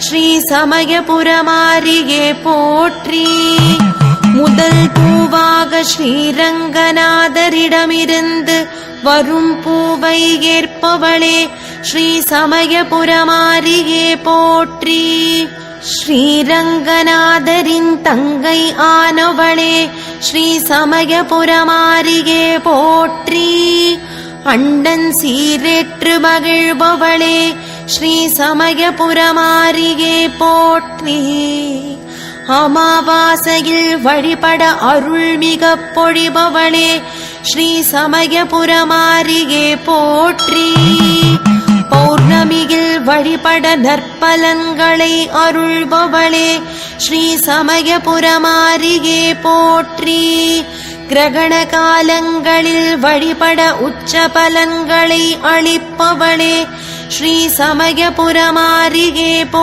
ஸ்ரீ சமயபுரமாரியே போற்றி. முதல் பூவாக ஸ்ரீரங்கநாதரிடமிருந்து வரும் பூவை ஏற்பவளே ஸ்ரீ சமயபுரமாரியே போற்றி. ஸ்ரீரங்கநாதரின் தங்கை ஆனவளே ஸ்ரீ சமயபுரமாரியே போற்றி. அண்டன் சீரேற்று மகிழ்பவளே ஸ்ரீ சமயபுரமாரியே போற்றி. அமாவாசையில் வழிபட அருள்மிக பொழிபவளே ஸ்ரீ சமயபுரமாரியே போற்றி. பௌர்ணமியில் வழிபட நற்பலன்களை அருள்பவளே ஸ்ரீ சமயபுரமாரியே போற்றி. கிரகண காலங்களில் வழிபட உச்ச பலன்களை அளிப்பவளே ஸ்ரீ சமயபுரமாரியே